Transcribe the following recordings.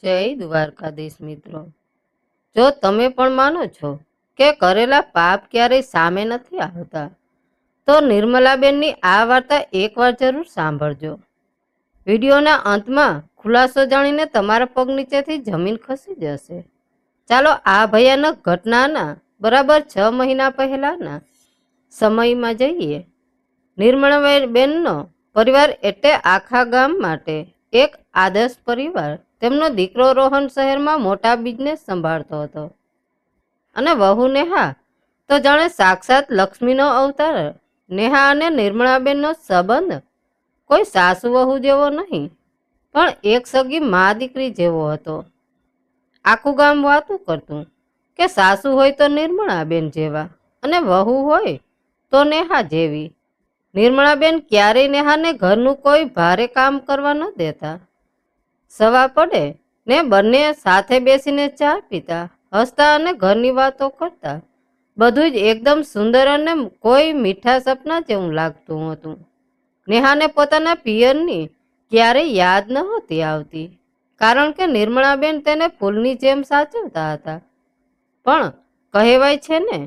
જય દ્વારકાધીશ મિત્રો, જો તમે પણ માનો છો કે કરેલા પાપ ક્યારેય સામે નથી આવતા, તો નિર્મલાબેનની આ વાર્તા એકવાર જરૂર સાંભળજો. વિડીયોના અંતમાં ખુલાસો જાણીને તમારા પગ નીચેથી જમીન ખસી જશે. ચાલો આ ભયાનક ઘટનાના બરાબર 6 મહિના પહેલાના સમયમાં જઈએ. નિર્મળાબેનનો પરિવાર એટલે આખા ગામ માટે એક આદર્શ પરિવાર. તેમનો દીકરો રોહન શહેરમાં મોટા બિઝનેસ સંભાળતો હતો અને વહુ નેહા તો જાણે સાક્ષાત લક્ષ્મીનો અવતાર. નેહા અને નિર્મળાબેનનો સંબંધ કોઈ સાસુ વહુ જેવો નહીં, પણ એક સગી મા દીકરી જેવો હતો. આખું ગામ વાતું કરતું કે સાસુ હોય તો નિર્મળાબેન જેવા અને વહુ હોય તો નેહા જેવી. નિર્મળાબેન ક્યારેય નેહાને ઘરનું કોઈ ભારે કામ કરવા ન દેતા. સવા પડે ને બંને સાથે બેસીને ચા પીતા, હસતા અને ઘરની વાતો કરતા. બધું જ એકદમ સુંદર અને કોઈ મીઠા સપના જેવું લાગતું હતું. નેહાને પોતાના પિયરની ક્યારેય યાદ નહોતી આવતી, કારણ કે નિર્મળાબેન તેને ફૂલની જેમ સાચવતા હતા. પણ કહેવાય છે ને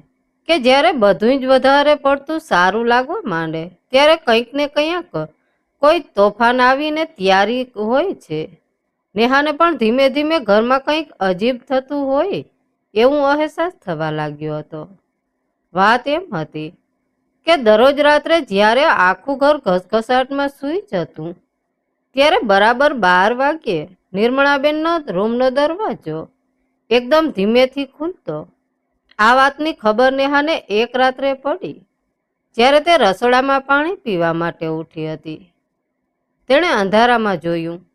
કે જ્યારે બધું જ વધારે પડતું સારું લાગવા માંડે ત્યારે કંઈક ને કંઈક કોઈ તોફાન આવીને તૈયારી હોય છે. નેહાને પણ ધીમે ધીમે ઘરમાં કંઈક અજીબ થતું હોય એવું અહેસાસ થવા લાગ્યો હતો. વાત એમ હતી કે દરરોજ રાત્રે જ્યારે આખું ઘર ઘસઘસાટમાં સૂઈ જતું, ત્યારે બરાબર 12 વાગ્યે નિર્મળાબેનનો રૂમનો દરવાજો એકદમ ધીમેથી ખુલતો. આ વાતની ખબર નેહાને એક રાત્રે પડી જ્યારે તે રસોડામાં પાણી પીવા માટે ઉઠી હતી. તેણે અંધારામાં જોયું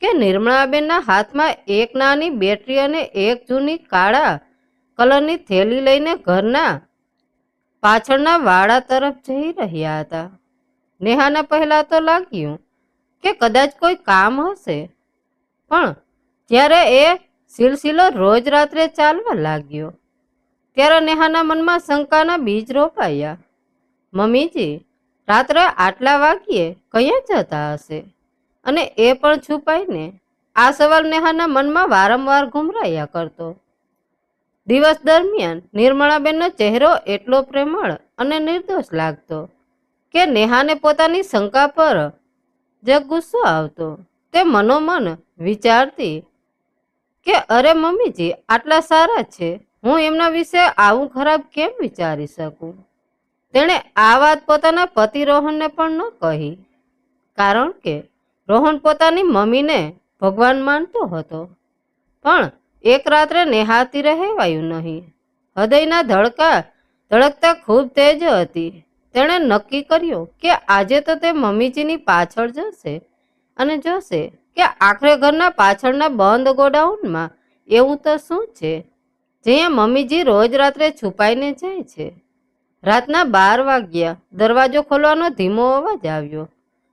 કે નિર્મળાબેનના હાથમાં એક નાની બેટરી અને એક જૂની કાળા કલરની થેલી લઈને ઘરના પાછળના વાડા તરફ જઈ રહ્યા હતા. નેહાને પહેલા તો લાગ્યું કે કદાચ કોઈ કામ હશે, પણ જ્યારે એ સિલસિલો રોજ રાત્રે ચાલવા લાગ્યો ત્યારે નેહાના મનમાં શંકાના બીજ રોપાયા. મમ્મીજી રાત્રે આટલા વાગ્યે કયા જતા હશે, અને એ પણ છુપાઈને? આ સવાલ નેહાના મનમાં વારંવાર ઘુમરાયા કરતો. દિવસ દરમિયાન નિર્મળાબેનનો ચહેરો એટલો પ્રેમળ અને નિર્દોષ લાગતો કે નેહાને પોતાની શંકા પર જે ગુસ્સો આવતો, તે મનોમન વિચારતી કે અરે મમ્મીજી આટલા સારા છે, હું એમના વિશે આવું ખરાબ કેમ વિચારી શકું. તેણે આ વાત પોતાના પતિ રોહનને પણ ન કહી, કારણ કે રોહન પોતાની મમ્મીને ભગવાન માનતો હતો. પણ એક રાત્રે નેહાથી રહેવાયું નહીં. હૃદયના ધડકતા ખૂબ તેજ હતી. તેણે નક્કી કર્યું કે આજે તો તે મમ્મીજીની પાછળ જશે અને જોશે કે આખરે ઘરના પાછળના બંધ ગોડાઉનમાં એવું તો શું છે જ્યાં મમ્મીજી રોજ રાત્રે છુપાઈને જાય છે. રાતના 12 વાગ્યા. દરવાજો ખોલવાનો ધીમો અવાજ આવ્યો.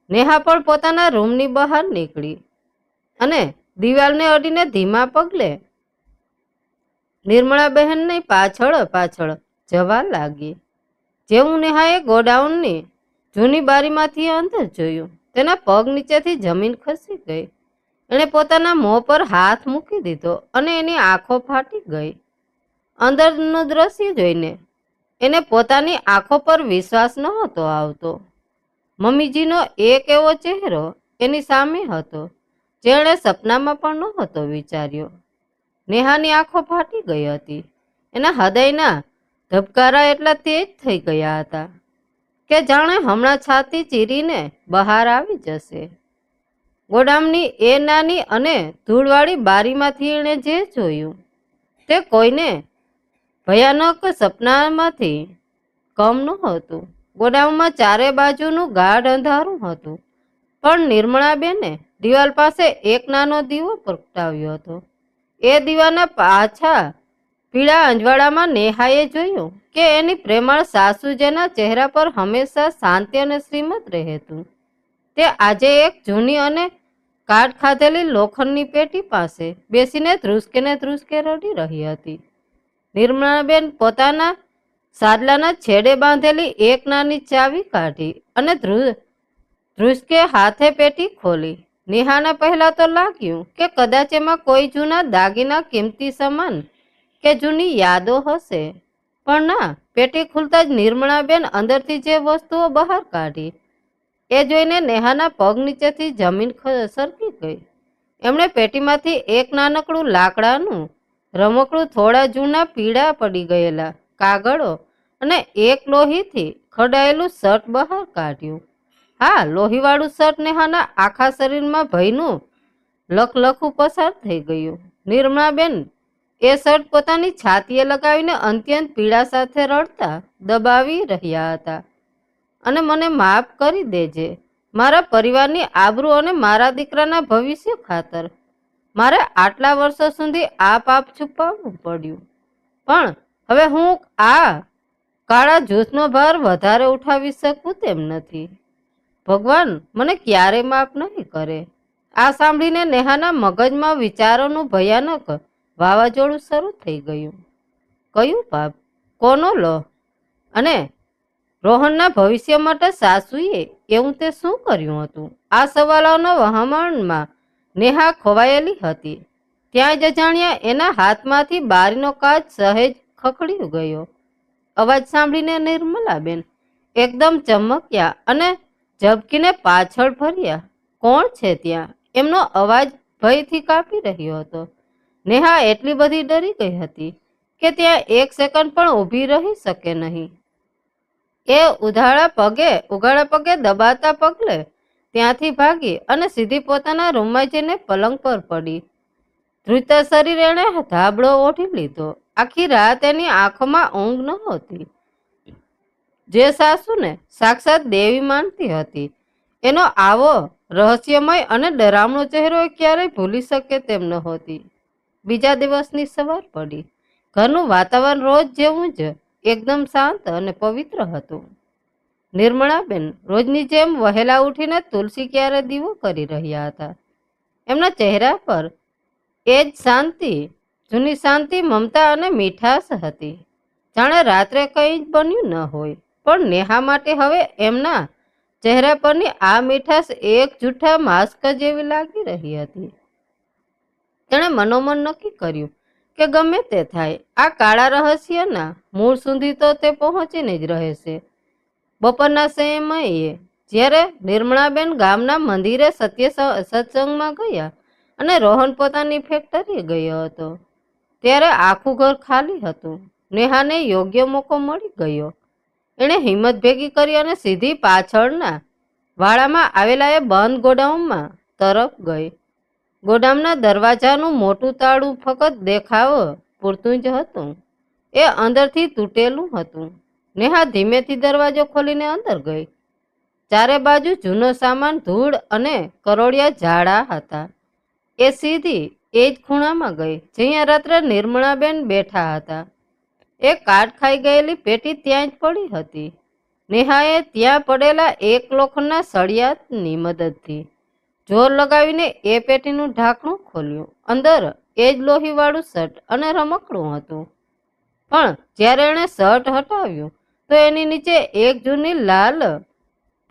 નેહા પણ પોતાના રૂમની બહાર નીકળી અને દિવાલને અડીને ધીમા પગલે નિર્મળાબહેનની પાછળ જવા લાગી. જેવું નેહાએ ગોડાઉનની જૂની બારીમાંથી અંદર જોયું, તેના પગ નીચેથી જમીન ખસી ગઈ. એણે પોતાના મોં પર હાથ મૂકી દીધો અને એની આંખો ફાટી ગઈ. અંદરનું દ્રશ્ય જોઈને એને પોતાની આંખો પર વિશ્વાસ નહોતો આવતો. મમ્મીજીનો એક એવો ચહેરો એની સામે હતો જેણે સપનામાં પણ નહોતો વિચાર્યો. નેહાની આંખો ફાટી ગઈ હતી. એના હૃદયના ધબકારા એટલા તેજ થઈ ગયા હતા કે જાણે હમણાં છાતી ચીરીને બહાર આવી જશે. ગોડાઉનની એ નાની અને ધૂળવાળી બારીમાંથી એણે જે જોયું તે કોઈને ભયાનક સપનામાંથી કમ નહોતું. ગોડાઉનમાં ચારે બાજુનું ગાઢ અંધારું હતું, પણ નિર્મળાબેને દિવાલ પાસે એક નાનો દીવો પ્રગટાવ્યો હતો. એ દીવાના પાછા પીળા અંજવાળામાં નેહાએ જોયું કે એની પ્રેમાળ સાસુ, જેના ચહેરા પર હંમેશા શાંતિ અને શ્રીમત રહેતું, તે આજે એક જૂની અને કાટ ખાધેલી લોખંડની પેટી પાસે બેસીને ધ્રુસકે રડી રહી હતી. નિર્મળાબેન પોતાના સાદલાના છેડે બાંધેલી એક નાની ચાવી કાઢી અને ધ્રુસકે હાથે પેટી ખોલી. નેહાને પહેલા તો લાગ્યું કે કદાચ એમાં કોઈ જૂના દાગીના, કિંમતી સામાન કે જૂની યાદો હશે, પણ ના, પેટી ખુલતા જ નિર્મળાબેન અંદરથી જે વસ્તુઓ બહાર કાઢી એ જોઈને નેહાના પગ નીચેથી જમીન સરકી ગઈ. એમણે પેટીમાંથી એક નાનકડું લાકડાનું રમકડું, થોડા જૂના પીળા પડી ગયેલા કાગળો અને એક લોહીથી ખડાયેલું શર્ટ બહાર કાઢ્યું. હા, લોહીવાળું શર્ટ નેહાના આખા શરીરમાં ભયનું લખલખું પસાર થઈ ગયું. નિર્મળાબેન એ શર્ટ પોતાની છાતીએ લગાવીને અત્યંત પીડા સાથે રડતા દબાવી રહ્યા હતા. અને મને માફ કરી દેજે, મારા પરિવારની આબરૂ અને મારા દીકરાના ભવિષ્ય ખાતર મારે આટલા વર્ષો સુધી આ પાપ છુપાવવું પડ્યું, પણ હવે હું આ કાળા જૂથનો ભાર વધારે ઉઠાવી શકું તેમ નથી. ભગવાન મને ક્યારે માફ નહીં કરે. આ સાંભળીને નેહાના મગજમાં વિચારોનું ભયાનક વાવાઝોડું શરૂ થઈ ગયું. કયું પાપ, કોનો લોહ, અને રોહનના ભવિષ્ય માટે સાસુએ એવું તે શું કર્યું હતું? આ સવાલોના વહામણમાં નેહા ખોવાયેલી હતી. ત્યાં જ જાણ્યા એના હાથમાંથી બારીનો કાચ સહેજ ખખડી ગયો. અવાજ સાંભળીને નિર્મલાબેન એકદમ ચમક્યા અને ઝબકીને પાછળ ફર્યા. કોણ છે ત્યાં? એમનો અવાજ ભયથી કાપી રહ્યો હતો. નેહા એટલી બધી ડરી ગઈ હતી કે ત્યાં એક સેકન્ડ પણ ઊભી રહી શકે નહીં. એ ઉઘાડા પગે દબાતા પગલે ત્યાંથી ભાગી અને સીધી પોતાના રૂમમાં જઈને પલંગ પર પડી. ધ્રુજતા શરીર એણે ધાબળો ઓઢી લીધો. આખી રાત એની આંખોમાં ઊંઘ નહોતી. જે સાસુને સાક્ષાત દેવી માનતી હતી, એનો આવો રહસ્યમય અને ડરામણો ચહેરો ક્યારેય ભૂલી શકે તેમ નહોતી. બીજા દિવસની સવાર પડી. ઘરનું વાતાવરણ રોજ જેવું જ એકદમ શાંત અને પવિત્ર હતું. નિર્મળાબેન રોજની જેમ વહેલા ઉઠીને તુલસી ક્યારે દીવો કરી રહ્યા હતા. એમના ચહેરા પર એ જ શાંતિ, જૂની શાંતિ, મમતા અને મીઠાશ હતી. જાણે રાત્રે કંઈ જ બન્યું ન હોય. પણ નેહા માટે હવે એમના ચહેરા પરની આ મીઠાશ એક જૂઠા માસ્ક જેવી લાગી રહી હતી. તેણે મનોમન નક્કી કર્યું કે ગમે તે થાય, આ કાળા રહસ્યના મૂળ સુધી તો તે પહોંચીને જ રહેશે. બપોરના સમયે જ્યારે નિર્મળાબેન ગામના મંદિરે સત્સંગમાં ગયા અને રોહન પોતાની ફેક્ટરીએ ગયો હતો, ત્યારે આખું ઘર ખાલી હતું. નેહાને યોગ્ય મોકો મળી ગયો. એણે હિંમત ભેગી કરી અને સીધી પાછળના વાડામાં આવેલા એ બંધ ગોડાઉનમાં તરફ ગઈ. ગોડાઉનના દરવાજાનું મોટું તાળું ફક્ત દેખાવ પૂરતું જ હતું. એ અંદરથી તૂટેલું હતું. નેહા ધીમેથી દરવાજો ખોલીને અંદર ગઈ. ચારે બાજુ જૂનો સામાન, ધૂળ અને કરોડિયા ઝાડા હતા. એ સીધી એ જ ખૂણામાં ગઈ જ્યાં રાત્રે નિર્મળાબેન બેઠા હતા. એ કાટ ખાઈ ગયેલી પેટી ત્યાં જ પડી હતી. નેહાએ ત્યાં પડેલા એક લોખંડના સળિયાની મદદથી જોર લગાવીને એ પેટીનું ઢાંકણું ખોલ્યું. અંદર એ જ લોહીવાળું શર્ટ અને રમકડું હતું. પણ જ્યારે એણે શર્ટ હટાવ્યું તો એની નીચે એક જૂની લાલ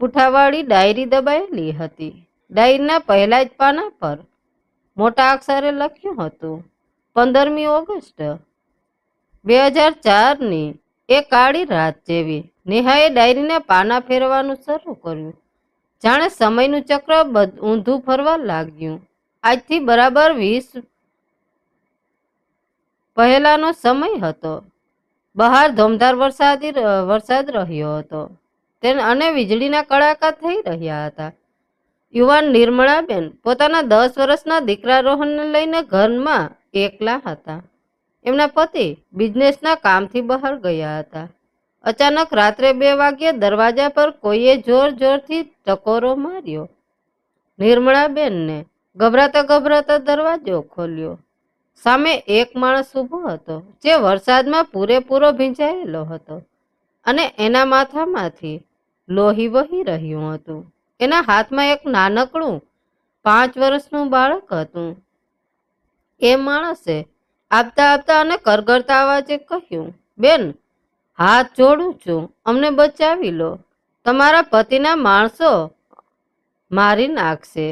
પૂંઠાવાળી ડાયરી દબાયેલી હતી. ડાયરીના પહેલા જ પાના પર મોટા અક્ષરે લખ્યું હતું, 15મી ઓગસ્ટ 2004ની એ કાળી રાત જેવી. નેહાએ ડાયરીના પાના ફેરવાનું શરૂ કર્યું. જાણે સમયનું ચક્ર ઊંધું ફરવા લાગ્યું. આજથી બરાબર 20 પહેલાનો સમય હતો. બહાર ધોમધાર વરસાદ રહ્યો હતો અને વીજળીના કડાકા થઈ રહ્યા હતા. યુવાન નિર્મળાબેન પોતાના 10 વર્ષના દીકરા રોહનને લઈને ઘરમાં એકલા હતા. એમના પતિ બિઝનેસના કામથી બહાર ગયા હતા. અચાનક રાત્રે 2 વાગ્યે દરવાજા પર કોઈએ જોરથી ટકોરો માર્યો. નિર્મળાબેનને ગભરાતા દરવાજો ખોલ્યો. સામે એક માણસ ઊભો હતો જે વરસાદમાં પૂરેપૂરો ભીંજાયેલો હતો અને એના માથામાંથી લોહી વહી રહ્યું હતું. એના હાથમાં એક નાનકડું 5 વર્ષનું બાળક હતું. એ માણસે આપતા અને કરગરતા અવાજે કહ્યું, બેન, હાથ જોડું છું, અમને બચાવી લો. તમારા પતિના માણસો મારી નાખશે.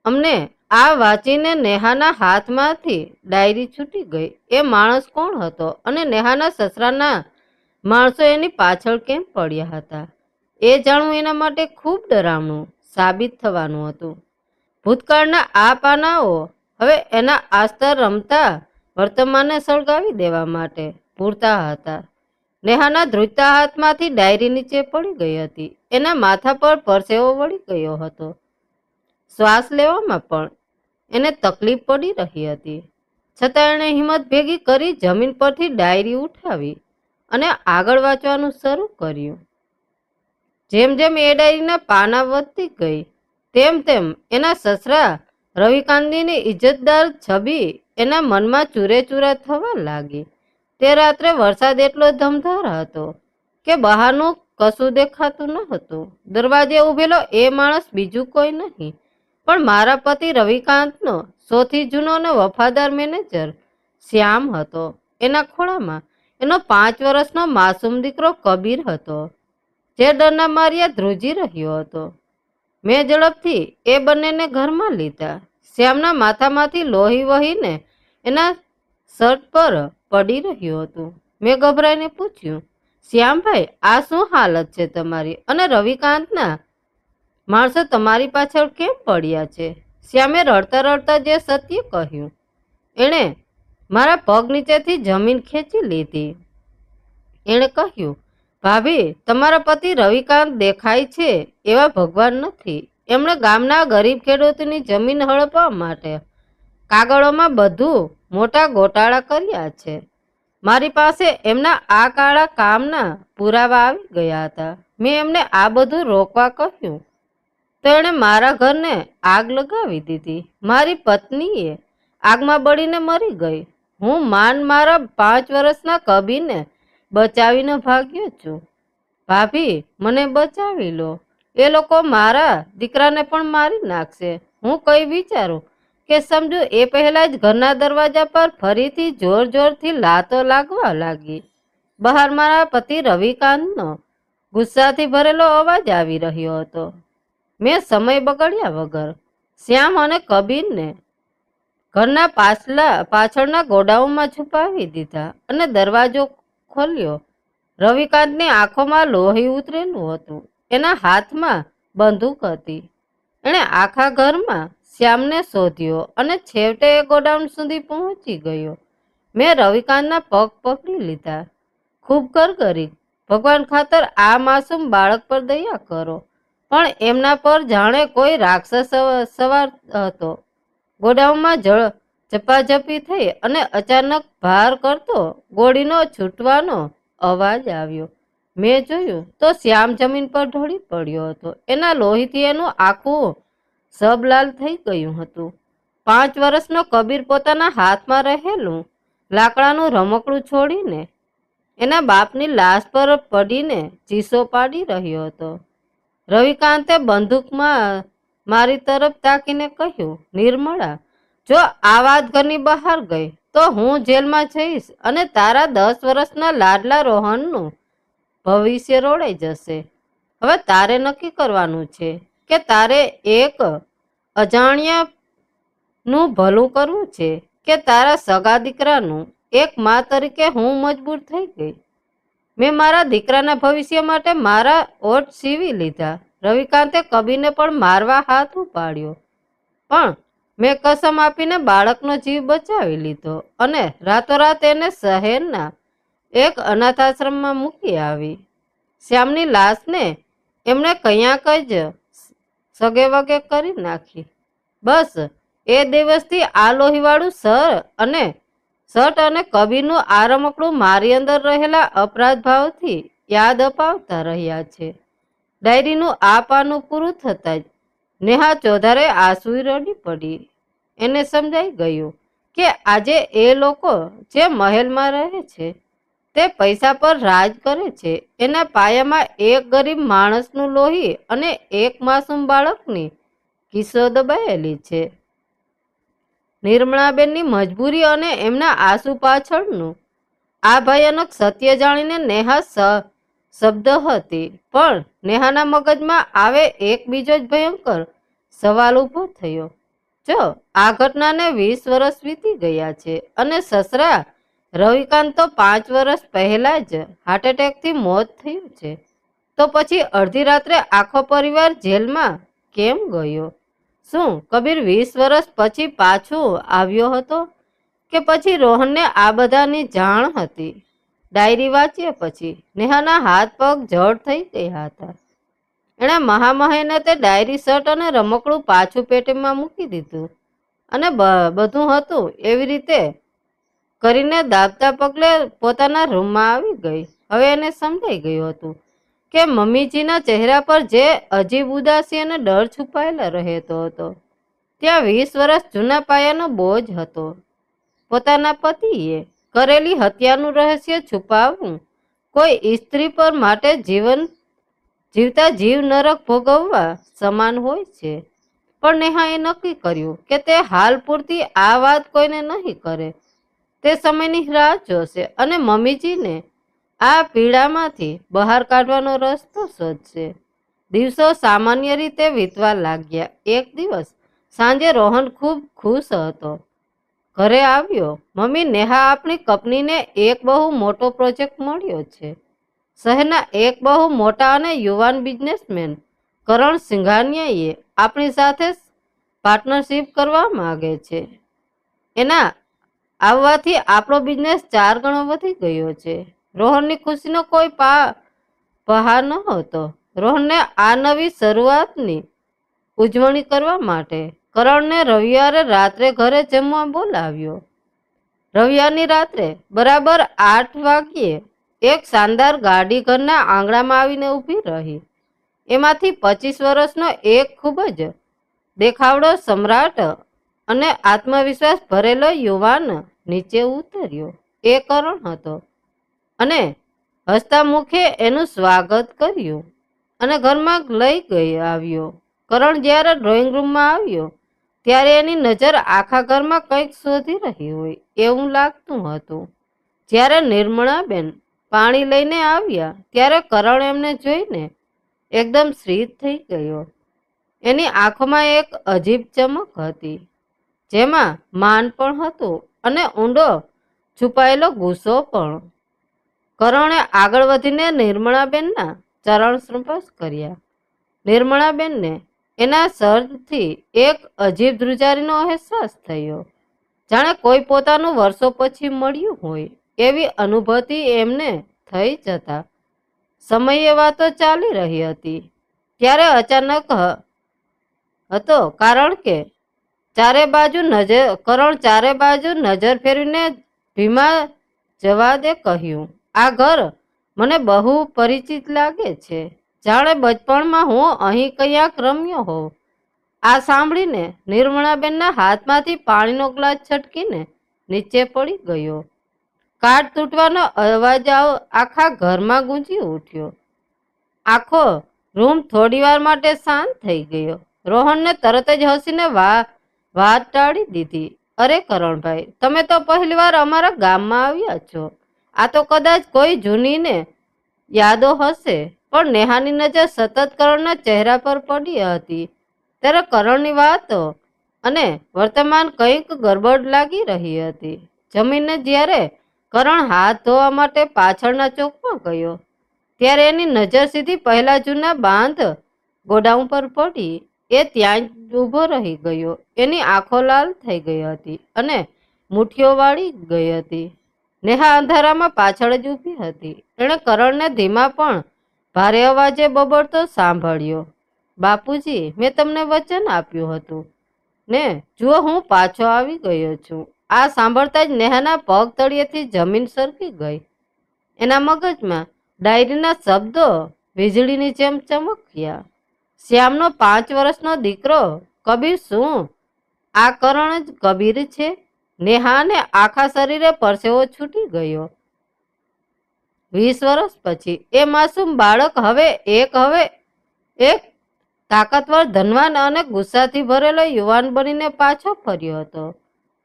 અમને આ વાંચીને નેહાના હાથમાંથી ડાયરી છૂટી ગઈ. એ માણસ કોણ હતો અને નેહાના સસરાના માણસો એની પાછળ કેમ પડ્યા હતા એ જાણવું એના માટે ખૂબ ડરામણું સાબિત થવાનું હતું. ભૂતકાળના આ પાનાઓ હવે એના આસ્તર રમતા વર્તમાનને સળગાવી દેવા માટે પૂરતા હતા. નેહાના ધ્રુજતા હાથમાંથી ડાયરી નીચે પડી ગઈ હતી. એના માથા પર પરસેવો વળી ગયો હતો. શ્વાસ લેવામાં પણ એને તકલીફ પડી રહી હતી. છતાં એણે હિંમત ભેગી કરી જમીન પરથી ડાયરી ઉઠાવી અને આગળ વાંચવાનું શરૂ કર્યું. જેમ જેમ એ ડાયરીના પાના વધતી ગઈ તેમ તેમ એના સસરા રવિકાંતની ઇજ્જતદાર છબી એના મનમાં ચૂરેચૂરા થવા લાગી. તે રાત્રે વરસાદ એટલો ધમધાર હતો કે બહારનું કશું દેખાતું ન હતું. દરવાજે ઉભેલો એ માણસ બીજું કોઈ નહીં પણ મારા પતિ રવિકાંતનો સૌથી જૂનો અને વફાદાર મેનેજર શ્યામ હતો. એના ખોળામાં એનો 5 વર્ષનો માસૂમ દીકરો કબીર હતો જે ડરના માર્યા ધ્રુજી રહ્યો હતો. મેં ઝડપથી એ બંનેને ઘરમાં લીધા. શ્યામના માથામાંથી લોહી વહીને એના શર્ટ પર પડી રહ્યું હતું. મેં ગભરાઈને પૂછ્યું, શ્યામભાઈ, આ શું હાલત છે તમારી અને રવિકાંતના માણસો તમારી પાછળ કેમ પડ્યા છે? શ્યામે રડતા રડતા જે સત્ય કહ્યું. એણે મારા પગ નીચેથી જમીન ખેંચી લીધી. એણે કહ્યું, ભાભી, તમારા પતિ રવિકાંત દેખાય છે એવા ભગવાન નથી. એમણે ગામના ગરીબ ખેડૂતની જમીન હડપવા માટે કાગળોમાં બધું મોટા ગોટાળા કર્યા છે. મારી પાસે એમના આ કાળા કામના પુરાવા આવી ગયા હતા. મેં એમને આ બધું રોકવા કહ્યું તો એણે મારા ઘરને આગ લગાવી દીધી. મારી પત્નીએ આગમાં બળીને મરી ગઈ. હું મારા 5 વર્ષના કબીરને બચાવીને ભાગ્યો છું. ભાભી, મને બચાવી લો. એ લોકો મારા દીકરાને પણ મારી નાખશે. હું કઈ વિચારું કે સમજુ એ પહેલા જ ઘરના દરવાજા પર ફરીથી જોર જોરથી લાતો લાગવા લાગી. બહાર મારા પતિ રવિકાંતનો ગુસ્સાથી ભરેલો અવાજ આવી રહ્યો હતો. મેં સમય બગાડ્યા વગર શ્યામ અને કબીરને ઘરના પાછળના ગોડાઉનમાં છુપાવી દીધા અને દરવાજો ખોલ્યો. રવિકાંતની આંખોમાં લોહી ઉતરેલું હતું. એના હાથમાં બંદૂક હતી. એણે આખા ઘરમાં શ્યામને શોધ્યો અને છેવટે એ ગોડાઉન સુધી પહોંચી ગયો. મેં રવિકાંતના પગ પકડી લીધા. ખૂબ ગરગરી, ભગવાન ખાતર આ માસૂમ બાળક પર દયા કરો. પણ એમના પર જાણે કોઈ રાક્ષસ સવાર હતો. ગોડાઉનમાં ઝપાઝપી થઈ અને અચાનક ભાર કરતો ગોળીનો છૂટવાનો અવાજ આવ્યો. મેં જોયું તો શ્યામ જમીન પર ઢળી પડ્યો હતો. એના લોહીથી એનું આખું સબ લાલ થઈ ગયું હતું. 5 વર્ષનો કબીર પોતાના હાથમાં રહેલું લાકડાનું રમકડું છોડીને એના બાપની લાશ પર પડીને ચીસો પાડી રહ્યો હતો. રવિકાંતે બંદૂકમાં મારી તરફ તાકીને કહ્યું, નિર્મળા, જો આ વાત ઘરની બહાર ગઈ તો હું જેલમાં જઈશ અને તારા 10 વર્ષના લાડલા રોહનનું ભવિષ્ય રોડાઈ જશે. હવે તારે નક્કી કરવાનું છે કે તારે એક અજાણ્યાનું ભલું કરવું છે કે તારા સગા દીકરાનું. એક મા તરીકે હું મજબૂર થઈ ગઈ. મેં મારા દીકરાના ભવિષ્ય માટે મારા ઓઠ સીવી લીધા. રવિકાંતે કબીરને પણ મારવા હાથ ઉપાડ્યો પણ મેં કસમ આપીને બાળકનો જીવ બચાવી લીધો અને રાતોરાત એને શહેરના એક અનાથાશ્રમમાં મૂકી આવી. શ્યામની લાશને એમણે ક્યાંક જ સગે વગે કરી નાખી. બસ એ દિવસથી આ લોહીવાળું શર્ટ અને કબીરનું આ રમકડું મારી અંદર રહેલા અપરાધ ભાવથી યાદ અપાવતા રહ્યા છે. ડાયરીનું આ પાનું પૂરું થતાં જ નેહા ચોધારે આંસુએ રડી પડી. એને સમજાઈ ગયું કે આજે એ લોકો જે મહેલમાં રહે છે તે પૈસા પર રાજ કરે છે. એના પાયામાં એક ગરીબ માણસનું લોહી અને એક માસૂમ બાળકની કિસ્સો દબાયેલી છે. નિર્મળાબેનની મજબૂરી અને એમના આંસુ પાછળનું આ ભયાનક સત્ય જાણીને નેહા શબ્દ હતી. પણ નેહાના મગજમાં આવે એક બીજો જ ભયંકર સવાલ ઊભો થયો. જો આ ઘટનાને 20 વર્ષ વીતી ગયા છે અને સસરા રવિકાંત તો 5 વર્ષ પહેલા જ હાર્ટ એટેકથી મોત થયું છે, તો પછી અડધી રાત્રે આખો પરિવાર જેલમાં કેમ ગયો? શું કબીર 20 વર્ષ પછી પાછું આવ્યો હતો કે પછી રોહનને આ બધાની જાણ હતી? ડાયરી વાંચ્યા પછી નેહાના હાથ પગ જડ થઈ ગયા હતા. એણે મહામહેને તે ડાયરી શર્ટ અને રમકડું પાછું પેટીમાં મૂકી દીધું અને બધું હતું એવી રીતે કરીને દાબતા પગલે પોતાના રૂમમાં આવી ગઈ. હવે એને સમજાઈ ગયું હતું કે મમ્મીજીના ચહેરા પર જે અજીબ ઉદાસી અને ડર છુપાયેલા રહેતો હતો, ત્યાં 20 વર્ષ જૂના પાયાનો બોજ હતો. પોતાના પતિએ કરેલી હત્યાનું રહસ્ય છુપાવવું કોઈ સ્ત્રી પર માટે જીવતા જીવ નરક ભોગવવા સમાન હોય છે. પણ નેહાએ નક્કી કર્યું કે તે હાલ પૂરતી આ વાત કોઈને નહીં કરે. તે સમયની રાહ જોશે અને મમ્મીજીને આ પીડામાંથી બહાર કાઢવાનો રસ્તો શોધશે. દિવસો સામાન્ય રીતે વીતવા લાગ્યા. એક દિવસ સાંજે રોહન ખૂબ ખુશ હતો. ઘરે આવ્યો. મમ્મી, નેહા આપણી કંપનીને એક બહુ મોટો પ્રોજેક્ટ મળ્યો છે. શહેરના એક બહુ મોટા અને યુવાન બિઝનેસમેન કરણ સિંઘાનિયાએ આપણી સાથે પાર્ટનરશિપ કરવા માંગે છે. એના આવવાથી આપણો બિઝનેસ 4 ગણો વધી ગયો છે. રોહનની ખુશીનો કોઈ પહાર નહોતો. રોહનને આ નવી શરૂઆતની ઉજવણી કરવા માટે કરણને રવિવારે રાત્રે ઘરે જમવા બોલાવ્યો. રવિવારની રાત્રે બરાબર 8 વાગ્યે એક શાનદાર ગાડી ઘરના આંગણામાં આવીને ઊભી રહી. એમાંથી 25 વર્ષનો એક ખૂબ જ દેખાવડો સમ્રાટ અને આત્મવિશ્વાસ ભરેલો યુવાન નીચે ઉતર્યો. એ કરણ હતો અને હસતા મુખે એનું સ્વાગત કર્યું અને ઘરમાં લઈ આવ્યો. કરણ જ્યારે ડ્રોઈંગ રૂમમાં આવ્યો ત્યારે એની નજર આખા ઘરમાં કંઈક શોધી રહી હોય એવું લાગતું હતું. જ્યારે નિર્મળાબેન પાણી લઈને આવ્યા ત્યારે કરણ એમને જોઈને એકદમ સ્થિર થઈ ગયો. એની આંખોમાં એક અજીબ ચમક હતી, જેમાં માન પણ હતું અને ઊંડો છુપાયેલો ગુસ્સો પણ. કરણે આગળ વધીને નિર્મળાબેનના ચરણ સ્પર્શ કર્યા. નિર્મળાબેનને એના સર્જથી એક અજીબ ધ્રુજારીનો અહેસાસ થયો, જાણે કોઈ પોતાનું વર્ષો પછી મળ્યું હોય એવી અનુભૂતિ એમને થઈ. જતા સમયે વાતો ચાલી રહી હતી ત્યારે અચાનક હતો, કારણ કે કરણ ચારે બાજુ નજર ફેરવીને ભીમા જવાદે કહ્યું, આ ઘર મને બહુ પરિચિત લાગે છે, જાણે બચપણમાં હું અહીં ક્યાંક રમ્યો હોઉં. આ સાંભળીને નિર્મળાબેનના હાથમાંથી પાણીનો ગ્લાસ છટકીને નીચે પડી ગયો. કાટ તૂટવાનો અવાજ આખા ઘરમાં ગુંજી ઉઠ્યો. આખો રૂમ થોડીવાર માટે શાંત થઈ ગયો. રોહનને તરત જ હસીને વાત ટાળી દીધી. અરે કરણભાઈ, તમે તો પહેલીવાર અમારા ગામમાં આવ્યા છો. આ તો કદાચ કોઈ જૂનીને યાદો હશે. પણ નેહાની નજર સતત કરણના ચહેરા પર પડી હતી. ત્યારે કરણની વાતો અને વર્તમાન કંઈક ગરબડ લાગી રહી હતી. જમીને જ્યારે કરણ હાથ ધોવા માટે પાછળના ચોકમાં ગયો ત્યારે એની નજર સીધી પહેલા જૂના બાંધ ગોડાઉન પર પડી. એ ત્યાં જ ઊભો રહી ગયો. એની આંખો લાલ થઈ ગઈ હતી અને મુઠ્ઠીઓ વાળી ગઈ હતી. નેહા અંધારામાં પાછળ જ ઊભી હતી. એણે કરણને ધીમા પણ ભારે અવાજે બબડતો સાંભળ્યો, બાપુજી, મેં તમને વચન આપ્યું હતું ને, જુઓ હું પાછો આવી ગયો છું. આ સાંભળતા જ નેહાના પગ તળિયેથી જમીન સરકી ગઈ. એના મગજમાં ડાયરીના શબ્દો વીજળીની જેમ ચમક્યા. શ્યામનો 5 વર્ષનો દીકરો કબીર, શું આ કરણ જ કબીર છે? નેહાને આખા શરીરે પરસેવો છૂટી ગયો. 20 વર્ષ પછી એ માસૂમ બાળક હવે એક તાકાતવર, ધનવાન અને ગુસ્સાથી ભરેલો યુવાન બનીને પાછો ફર્યો હતો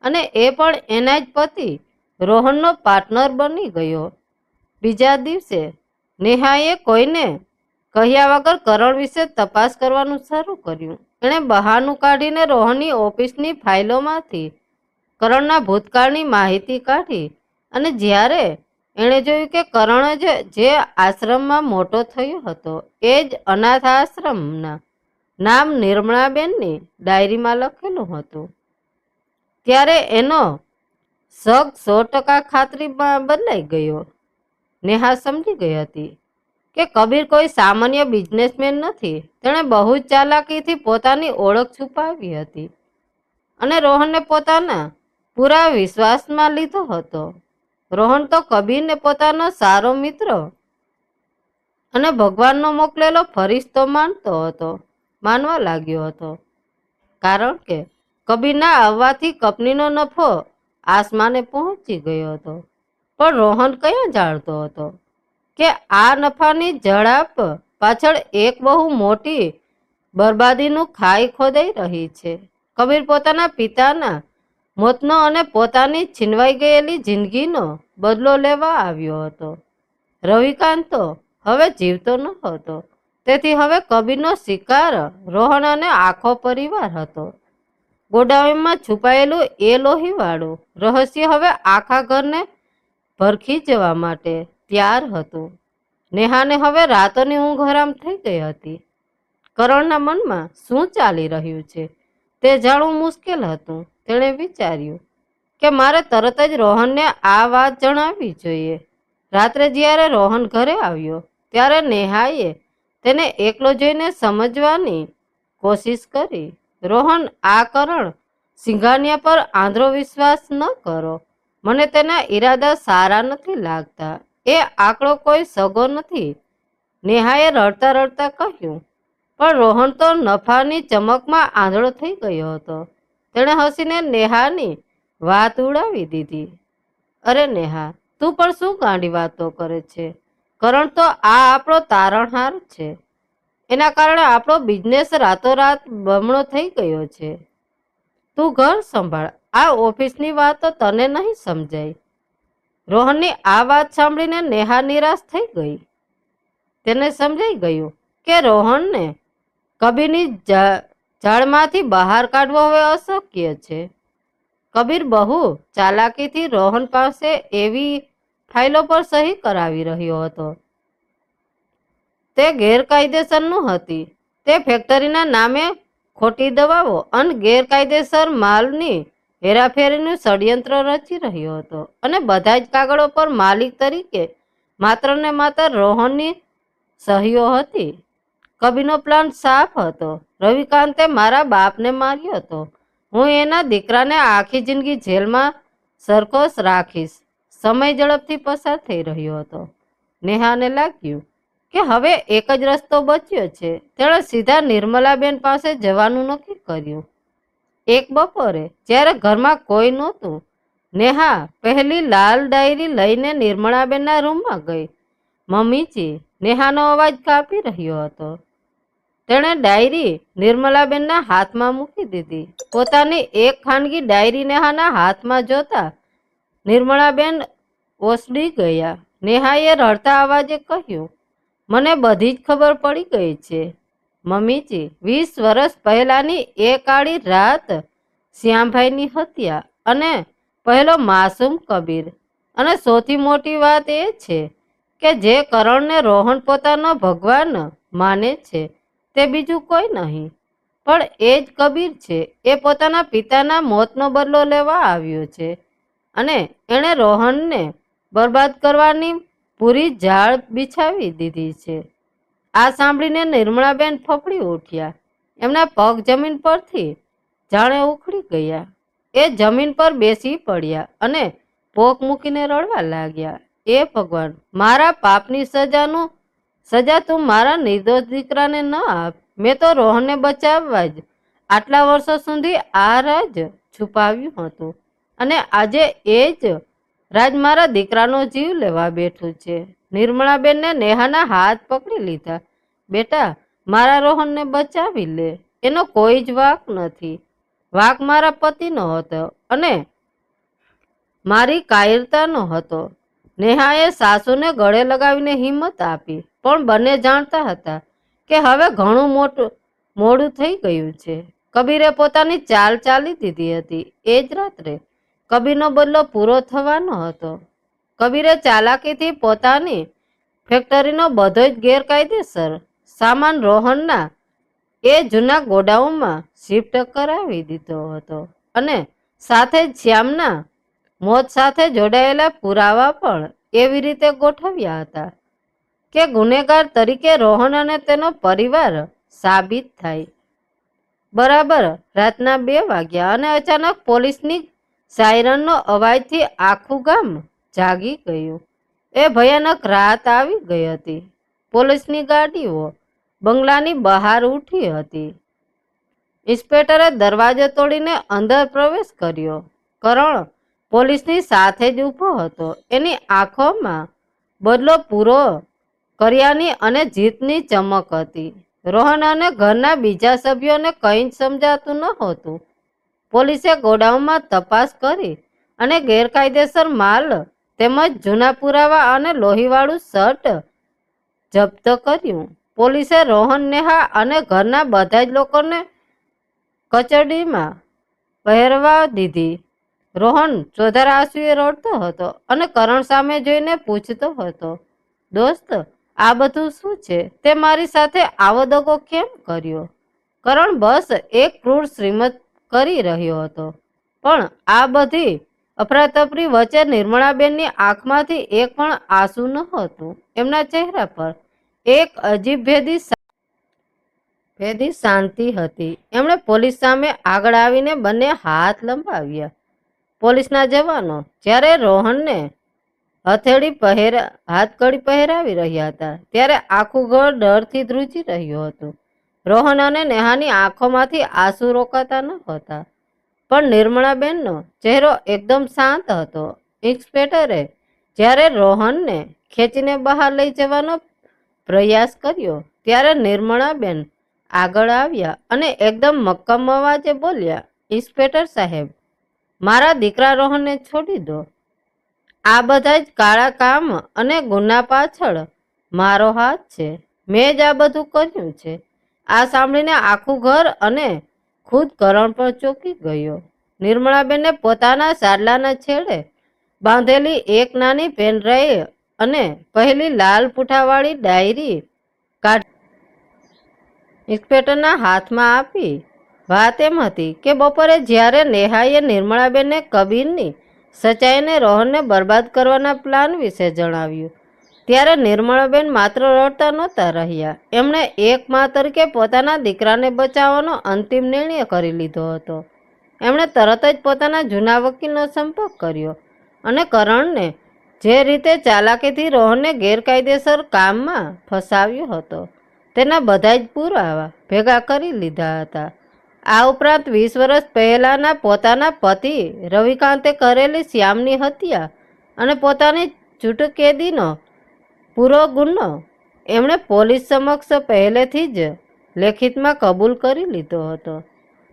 અને એ પણ એના જ પતિ રોહનનો પાર્ટનર બની ગયો. બીજા દિવસે નેહાએ કોઈને કહ્યા વગર કરણ વિશે તપાસ કરવાનું શરૂ કર્યું. એણે બહાનું કાઢીને રોહનની ઓફિસની ફાઇલોમાંથી કરણના ભૂતકાળની માહિતી કાઢી અને જ્યારે એણે જોયું કે કરણ જે આશ્રમમાં મોટો થયો હતો એ જ અનાથ આશ્રમના નામ નિર્મળાબેનની ડાયરીમાં લખેલું હતું, ત્યારે એનો શક 100% ખાતરી બદલાઈ ગયો. નેહા સમજી ગઈ હતી કે કબીર કોઈ સામાન્ય બિઝનેસમેન નથી. તેણે બહુ જ ચાલાકીથી પોતાની ઓળખ છુપાવી હતી અને રોહનને પોતાના પૂરા વિશ્વાસમાં લીધો હતો. રોહન તો કબીરને પોતાનો સારો મિત્ર અને ભગવાનનો મોકલેલો ફરિશ્તો માનવા લાગ્યો હતો, કારણ કે કબીરના આવવાથી કંપનીનો નફો આસમાને પહોંચી ગયો હતો. પણ રોહન કયો જાણતો હતો કે આ નફાની ઝડપ પાછળ એક બહુ મોટી બરબાદીનું ખાઈ ખોદાઈ રહી છે. કબીર પોતાના પિતાના મોતનો અને પોતાની છીનવાઈ ગયેલી જિંદગીનો બદલો લેવા આવ્યો હતો. રવિકાંત તો હવે જીવતો ન હતો, તેથી હવે કબીરનો શિકાર રોહન અને આખો પરિવાર હતો. ગોડાઉનમાં છુપાયેલું એ લોહીવાળું રહસ્ય હવે આખા ઘરને ભરખી જવા માટે તૈયાર હતું. નેહાને હવે રાતોની ઊંઘ હરામ થઈ ગઈ હતી. કરણના મનમાં શું ચાલી રહ્યું છે તે જાણવું મુશ્કેલ હતું. તેણે વિચાર્યું કે મારે તરત જ રોહનને આ વાત જણાવવી જોઈએ. રાત્રે જ્યારે રોહન ઘરે આવ્યો ત્યારે નેહાએ તેને એકલો જોઈને સમજવાની કોશિશ કરી. રોહન, આ કરણ સિંઘાનિયા પર આંધળો વિશ્વાસ ન કરો. મને તેના ઈરાદા સારા નથી લાગતા. એ આંકડો કોઈ સગો નથી, નેહાએ રડતા રડતા કહ્યું. પણ રોહન તો નફાની ચમકમાં આંધળો થઈ ગયો હતો. તેણે હસીને નેહાની વાત ઉડાવી દીધી. અરે નેહા, તું પણ શું ગાંડી વાતો કરે છે? કરણ તો આ આપણો તારણહાર છે. એના કારણે આપણો બિઝનેસ રાતોરાત બમણો થઈ ગયો છે. તું ઘર સંભાળ. આ ઓફિસની વાતો તને નહીં સમજાય. રોહનની આ વાત સાંભળીને નેહા નિરાશ થઈ ગઈ. તેને સમજાઈ ગયું કે રોહનને કબીરની જાળમાંથી બહાર કાઢવો હવે અશક્ય છે. કબીર બહુ ચાલાકીથી રોહન પાસે એવી ફાઇલો પર સહી કરાવી રહ્યો હતો. તે ગેરકાયદેસરનું હતી. તે ફેક્ટરીના નામે ખોટી દવાઓ અને ગેરકાયદેસર માલની હેરાફેરીનું ષડયંત્ર રચી રહ્યો હતો અને બધા જ કાગળો પર માલિક તરીકે માત્ર ને માત્ર રોહનની સહીઓ હતી. કબીરનો પ્લાન સાફ હતો. રવિકાંતે મારા બાપને માર્યો હતો. હું એના દીકરાને આખી જિંદગી જેલમાં સરખોશ રાખીશ. સમય ઝડપથી પસાર થઈ રહ્યો હતો. નેહાને લાગ્યું કે હવે એક જ રસ્તો બચ્યો છે. તેણે સીધા નિર્મલાબેન પાસે જવાનું નક્કી કર્યું. એક બપોરે જ્યારે ઘરમાં કોઈ નહોતું, નેહા પહેલી લાલ ડાયરી લઈને નિર્મળાબેનના રૂમમાં ગઈ. મમ્મીજી, નેહાનો અવાજ કાપી રહ્યો હતો. તેણે ડાયરી નિર્મલાબેનના હાથમાં મૂકી દીધી. પોતાની એક ખાનગી ડાયરી નેહાના હાથમાં જોતા નિર્મળાબેન ઓસડી ગયા. નેહાએ રડતા અવાજે કહ્યું, મને બધી જ ખબર પડી ગઈ છે મમ્મીજી. 20 વર્ષ પહેલાની એ કાળી રાત, શ્યામભાઈની હત્યા અને પહેલો માસૂમ કબીર. અને સૌથી મોટી વાત એ છે કે જે કરણને રોહન પોતાનો ભગવાન માને છે તે બીજું કોઈ નહીં, પણ એ જ કબીર છે. એ પોતાના પિતાના મોતનો બદલો લેવા આવ્યો છે અને એણે રોહનને બરબાદ કરવાની પૂરી જાળ બિછાવી દીધી છે. આ સાંભળીને નિર્મળાબેન ફફડી ઉઠ્યા. એમના પગ જમીન પરથી જાણે ઉખડી ગયા. એ જમીન પર બેસી પડ્યા અને પોક મૂકીને રડવા લાગ્યા. એ ભગવાન, મારા પાપની સજા તું મારા નિર્દોષ દીકરાને ન આપ. મેં તો રોહનને બચાવવા જ આટલા વર્ષો સુધી આ રાજ છુપાવ્યું હતું અને આજે એ જ રાજ મારા દીકરાનો જીવ લેવા બેઠું છે. નિર્મળાબેનને નેહાના હાથ પકડી લીધા. બેટા, મારા રોહનને બચાવી લે. એનો કોઈ જ વાંક નથી. વાંક મારા પતિનો હતો અને મારી કાયરતાનો હતો. નેહાએ સાસુને ગળે લગાવીને હિંમત આપી, પણ બંને જાણતા હતા કે હવે ઘણું મોડું થઈ ગયું છે. કબીરે પોતાની ચાલ ચાલી દીધી હતી. એ જ રાત્રે કબીરનો બદલો પૂરો થવાનો હતો. કબીરે ચાલાકીથી પોતાની ફેક્ટરીનો બધો જ ગેરકાયદેસર સામાન રોહનના એ જૂના ગોડાઉનમાં શિફ્ટ કરાવી દીધો હતો અને સાથે જ શ્યામના મોત સાથે જોડાયેલા પુરાવા પણ એવી રીતે ગોઠવ્યા હતા કે ગુનેગાર તરીકે રોહન અને તેનો પરિવાર સાબિત થાય. બરાબર રાતના 2 વાગ્યા અને અચાનક પોલીસની સાયરનનો અવાજથી આખું ગામ જાગી ગયું. એ ભયાનક રાત આવી ગઈ હતી. પોલીસની ગાડીઓ બંગલાની બહાર ઊઠી હતી. ઇન્સ્પેક્ટરે દરવાજો તોડીને અંદર પ્રવેશ કર્યો. કરણ પોલીસની સાથે જ ઊભો હતો. એની આંખોમાં બદલો પૂરો કર્યાની અને જીતની ચમક હતી. રોહન અને ઘરના બીજા સભ્યોને કંઈ જ સમજાતું નહોતું. પોલીસે ગોડાઉનમાં તપાસ કરી અને ગેરકાયદેસર માલ તેમજ જૂના પુરાવા અને લોહીવાળું શર્ટ જપ્ત કર્યું. પોલીસે રોહન, નેહા અને ઘરના બધા જ લોકોને કચડીમાં પહેરવા દીધી. રોહન ચોધાર આંસુએ રડતો હતો અને કરણ સામે જોઈને પૂછતો હતો, દોસ્ત આ બધું શું છે? તે મારી સાથે આવો દગો કેમ કર્યો? કરણ બસ એક ક્રૂર શ્રીમત કરી રહ્યો હતો. પણ આ બધી અફરાતફરી વચ્ચે નિર્મળાબેનની આંખમાંથી એક પણ આંસુ નહોતું. એમના ચહેરા પર એક અજીબ ભેદી શાંતિ હતી. એમણે પોલીસ સામે આગળ આવીને બંને હાથ લંબાવ્યા. પોલીસના જવાનો જ્યારે રોહનને હાથકડી પહેરાવી રહ્યા હતા ત્યારે આખું ઘર ડરથી ધ્રુજી રહ્યું હતું. રોહન અને નેહાની આંખોમાંથી આંસુ રોકાતા નહોતા. પણ નિર્મળાબેનનો ચહેરો એકદમ શાંત હતો. ઇન્સ્પેક્ટરે જ્યારે રોહનને ખેંચીને બહાર લઈ જવાનો પ્રયાસ કર્યો ત્યારે નિર્મળાબેન આગળ આવ્યા અને એકદમ મક્કમ અવાજે બોલ્યા, ઇન્સ્પેક્ટર સાહેબ, મારા દીકરા રોહનને છોડી દો. આ બધા જ કાળા કામ અને ગુના પાછળ મારો હાથ છે. મેં જ આ બધું કર્યું છે. આ સાંભળીને આખું ઘર અને ખુદ કરણ પણ ચોંકી ગયો. નિર્મળાબેને પોતાના સાડલાના છેડે બાંધેલી એક નાની પેનડ્રાઈવ અને પહેલી લાલ પૂંઠાવાળી ડાયરી ઇન્સ્પેક્ટરના હાથમાં આપી. વાત એમ હતી કે બપોરે જ્યારે નેહાએ નિર્મળાબેનને કબીરની સચ્ચાઈને રોહનને બરબાદ કરવાના પ્લાન વિશે જણાવ્યું ત્યારે નિર્મળાબેન માત્ર રડતા નહોતા રહ્યા. એમણે એક મા તરીકે પોતાના દીકરાને બચાવવાનો અંતિમ નિર્ણય કરી લીધો હતો. એમણે તરત જ પોતાના જૂના વકીલનો સંપર્ક કર્યો અને કરણને જે રીતે ચાલાકીથી રોહનને ગેરકાયદેસર કામમાં ફસાવ્યો હતો તેના બધા જ પુરાવા ભેગા કરી લીધા હતા. આ ઉપરાંત 20 વર્ષ પહેલાના પોતાના પતિ રવિકાંતે કરેલી શ્યામની હત્યા અને પોતાની છૂટકેદીનો પૂરો ગુનો એમણે પોલીસ સમક્ષ પહેલેથી જ લેખિતમાં કબૂલ કરી લીધો હતો.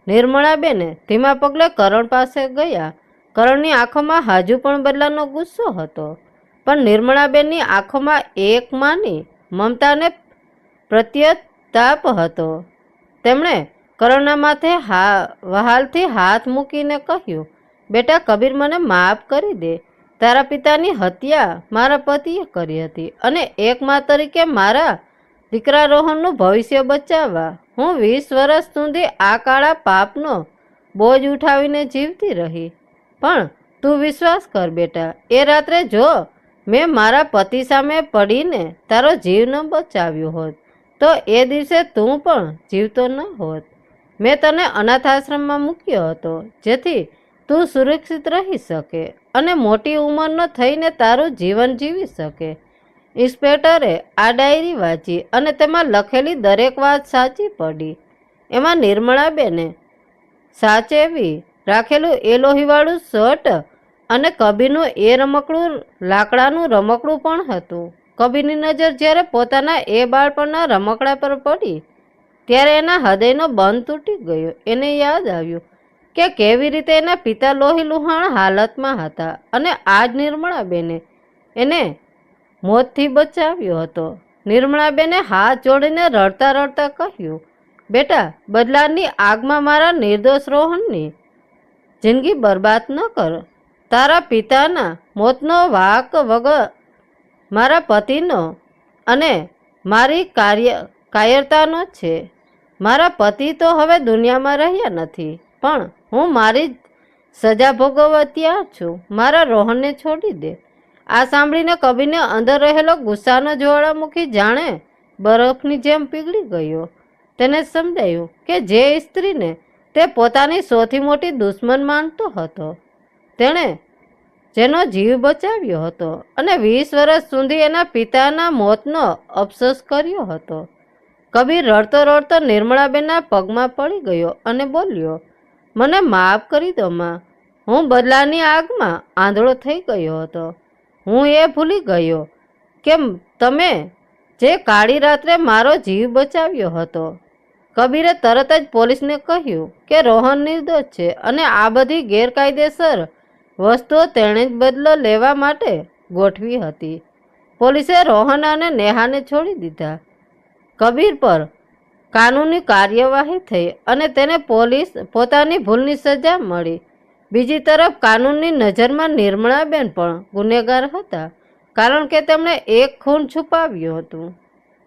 નિર્મળાબેને ધીમા પગલે કરણ પાસે ગયા. કરણની આંખોમાં હજુ પણ બદલાનો ગુસ્સો હતો, પણ નિર્મળાબેનની આંખોમાં એક માની મમતાને પ્રત્યતાપ હતો. તેમણે કરણના માથે વહાલથી હાથ મૂકીને કહ્યું, બેટા કબીર, મને માફ કરી દે. તારા પિતાની હત્યા મારા પતિએ કરી હતી અને એક મા તરીકે મારા દીકરા રોહનનું ભવિષ્ય બચાવવા હું 20 વર્ષ સુધી આ કાળા પાપનો બોજ ઉઠાવીને જીવતી રહી. પણ તું વિશ્વાસ કર બેટા, એ રાત્રે જો મેં મારા પતિ સામે પડીને તારો જીવ ન બચાવ્યો હોત તો એ દિવસે તું પણ જીવતો ન હોત. મેં તને અનાથ આશ્રમમાં મૂક્યો હતો જેથી તું સુરક્ષિત રહી શકે અને મોટી ઉંમરનો થઈને તારું જીવન જીવી શકે. ઇન્સ્પેક્ટરે આ ડાયરી વાંચી અને તેમાં લખેલી દરેક વાત સાચી પડી. એમાં નિર્મળાબેને સાચેવી રાખેલું એ લોહીવાળું શર્ટ અને કબીરનું એ રમકડું લાકડાનું રમકડું પણ હતું. કબીરની નજર જ્યારે પોતાના એ બાળપણના રમકડા પર પડી ત્યારે એના હૃદયનો બંધ તૂટી ગયો. એને યાદ આવ્યું કે કેવી રીતે એના પિતા લોહી લુહાણ હાલતમાં હતા અને આજ નિર્મળાબેને એને મોતથી બચાવ્યો હતો. નિર્મળાબેને હાથ જોડીને રડતા રડતા કહ્યું, બેટા, બદલાની આગમાં મારા નિર્દોષ રોહનની જિંદગી બરબાદ ન કર. તારા પિતાના મોતનો વાંક વગર મારા પતિનો અને મારી કાયરતાનો છે. મારા પતિ તો હવે દુનિયામાં રહ્યા નથી, પણ હું મારી સજા ભોગવવા તૈયાર છું. મારા રોહનને છોડી દે. આ સાંભળીને કબીરને અંદર રહેલો ગુસ્સાનો જ્વાળામુખી જાણે બરફની જેમ પીગળી ગયો. તેને સમજાયું કે જે સ્ત્રીને તે પોતાની સૌથી મોટી દુશ્મન માનતો હતો, તેણે જેનો જીવ બચાવ્યો હતો અને 20 વર્ષ સુધી એના પિતાના મોતનો અફસોસ કર્યો હતો. કબીર રડતો રડતો નિર્મળાબેનના પગમાં પડી ગયો અને બોલ્યો, મને માફ કરી દો માં. હું બદલાની આગમાં આંધળો થઈ ગયો હતો. હું એ ભૂલી ગયો કે તમે જે કાળી રાત્રે મારો જીવ બચાવ્યો હતો. કબીરે તરત જ પોલીસને કહ્યું કે રોહન નિર્દોષ છે અને આ બધી ગેરકાયદેસર વસ્તુઓ તેણે જ બદલો લેવા માટે ગોઠવી હતી. પોલીસે રોહન અને નેહાને છોડી દીધા. કબીર પર કાનૂની કાર્યવાહી થઈ અને તેને પોતાની ભૂલની સજા મળી. બીજી તરફ કાનૂનની નજરમાં નિર્મળાબેન પણ ગુનેગાર હતા, કારણ કે તેમણે એક ખૂન છુપાવ્યું હતું.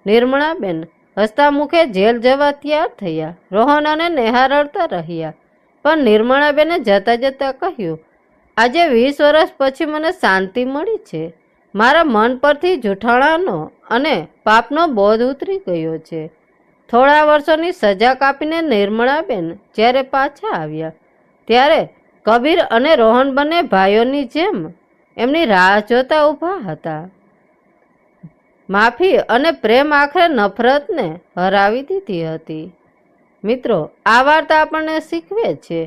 નિર્મળાબેન હસતા મુખે જેલ જવા તૈયાર થયા. રોહન અને નેહા રડતા રહ્યા, પણ નિર્મળાબેને જતા જતા કહ્યું, આજે 20 વર્ષ પછી મને શાંતિ મળી છે. મારા મન પરથી જૂઠાણાનો અને પાપનો બોધ ઉતરી ગયો છે. થોડા વર્ષોની સજા કાપીને નિર્મળાબેન જ્યારે પાછા આવ્યા, ત્યારે કબીર અને રોહન બંને ભાઈઓની જેમ એમની રાહ જોતા ઊભા હતા. માફી અને પ્રેમ આખરે નફરતને હરાવી દીધી હતી. મિત્રો, આ વાર્તા આપણને શીખવે છે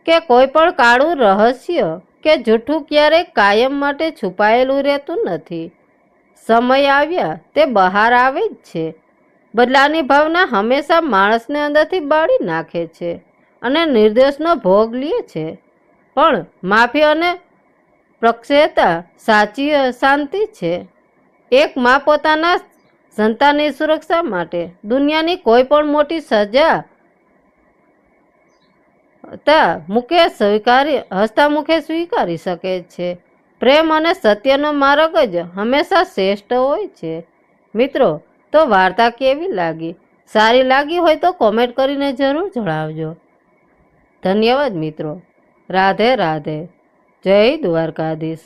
કે કોઈ પણ કાળું રહસ્ય કે જૂઠું ક્યારેક કાયમ માટે છુપાયેલું રહેતું નથી. સમય આવ્યા તે બહાર આવે જ છે. બદલાની ભાવના હંમેશા માણસને અંદરથી બાળી નાખે છે અને નિર્દોષનો ભોગ લે છે. પણ માફી અને પ્રક્ષેતા સાચી શાંતિ છે. એક મા પોતાના સંતાનની સુરક્ષા માટે દુનિયાની કોઈ પણ મોટી સજા હસતા મુખે સ્વીકારી શકે છે. પ્રેમ અને સત્યનો માર્ગ જ હંમેશા શ્રેષ્ઠ હોય છે. મિત્રો, તો વાર્તા કેવી લાગી? સારી લાગી હોય તો કોમેન્ટ કરીને જરૂર જણાવજો. ધન્યવાદ મિત્રો. રાધે રાધે. જય દ્વારકાધીશ.